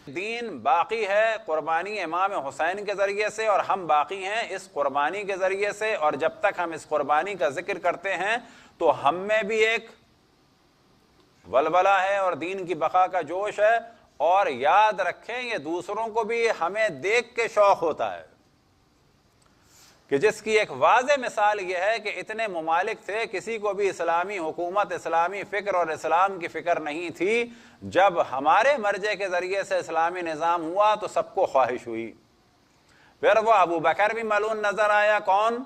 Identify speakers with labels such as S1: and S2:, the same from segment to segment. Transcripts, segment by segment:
S1: دین باقی ہے قربانی امام حسین کے ذریعے سے، اور ہم باقی ہیں اس قربانی کے ذریعے سے، اور جب تک ہم اس قربانی کا ذکر کرتے ہیں تو ہم میں بھی ایک ولولہ ہے اور دین کی بقا کا جوش ہے۔ اور یاد رکھیں یہ دوسروں کو بھی ہمیں دیکھ کے شوق ہوتا ہے، کہ جس کی ایک واضح مثال یہ ہے کہ اتنے ممالک تھے، کسی کو بھی اسلامی حکومت، اسلامی فکر اور اسلام کی فکر نہیں تھی، جب ہمارے مرجع کے ذریعے سے اسلامی نظام ہوا تو سب کو خواہش ہوئی۔ پھر وہ ابو بکر بھی ملعون نظر آیا، کون؟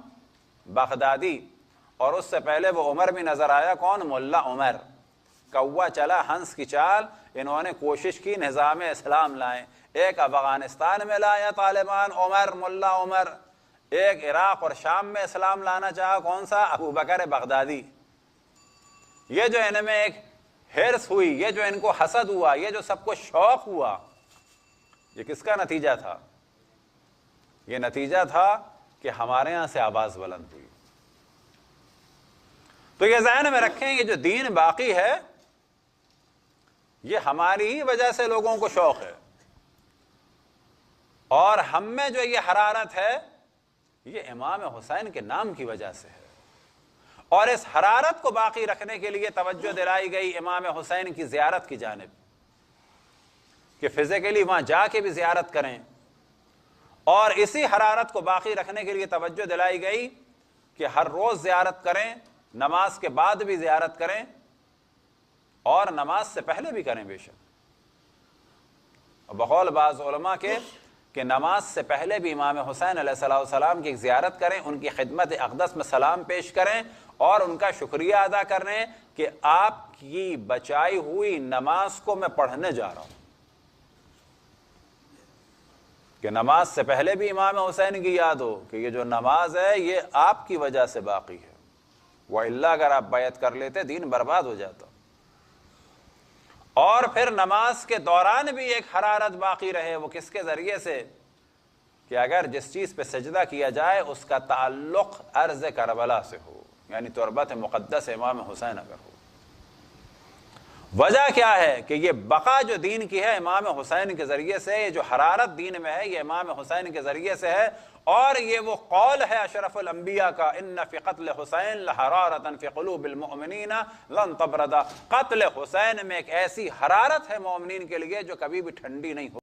S1: بغدادی، اور اس سے پہلے وہ عمر بھی نظر آیا، کون؟ ملا عمر۔ کوا چلا ہنس کی چال، انہوں نے کوشش کی نظام اسلام لائیں، ایک افغانستان میں لایا طالبان عمر، ملا عمر، ایک عراق اور شام میں اسلام لانا چاہا، کون سا؟ ابو بکر بغدادی۔ یہ جو ان میں ایک حرص ہوئی، یہ جو ان کو حسد ہوا، یہ جو سب کو شوق ہوا، یہ کس کا نتیجہ تھا؟ یہ نتیجہ تھا کہ ہمارے ہاں سے آواز بلند ہوئی۔ تو یہ ذہن میں رکھیں، یہ جو دین باقی ہے یہ ہماری ہی وجہ سے لوگوں کو شوق ہے، اور ہم میں جو یہ حرارت ہے یہ امام حسین کے نام کی وجہ سے ہے، اور اس حرارت کو باقی رکھنے کے لیے توجہ دلائی گئی امام حسین کی زیارت کی جانب، کہ فزیکلی وہاں جا کے بھی زیارت کریں، اور اسی حرارت کو باقی رکھنے کے لیے توجہ دلائی گئی کہ ہر روز زیارت کریں، نماز کے بعد بھی زیارت کریں، اور نماز سے پہلے بھی کریں بے شک۔ بقول بعض علماء کے کہ نماز سے پہلے بھی امام حسین علیہ السلام کی زیارت کریں، ان کی خدمت اقدس میں سلام پیش کریں، اور ان کا شکریہ ادا کریں کہ آپ کی بچائی ہوئی نماز کو میں پڑھنے جا رہا ہوں، کہ نماز سے پہلے بھی امام حسین کی یاد ہو کہ یہ جو نماز ہے یہ آپ کی وجہ سے باقی ہے، وَإِلَّا اگر آپ بیعت کر لیتے دین برباد ہو جاتا۔ اور پھر نماز کے دوران بھی ایک حرارت باقی رہے، وہ کس کے ذریعے سے؟ کہ اگر جس چیز پہ سجدہ کیا جائے اس کا تعلق ارض کربلا سے ہو، یعنی تربت مقدس امام حسین اگر ہو۔ وجہ کیا ہے؟ کہ یہ بقا جو دین کی ہے امام حسین کے ذریعے سے، یہ جو حرارت دین میں ہے یہ امام حسین کے ذریعے سے ہے، اور یہ وہ قول ہے اشرف الانبیاء کا، ان فی قتل حسین لحرارۃ فی قلوب المؤمنین لن تبرد۔ قتل حسین میں ایک ایسی حرارت ہے مومنین کے لیے جو کبھی بھی ٹھنڈی نہیں ہو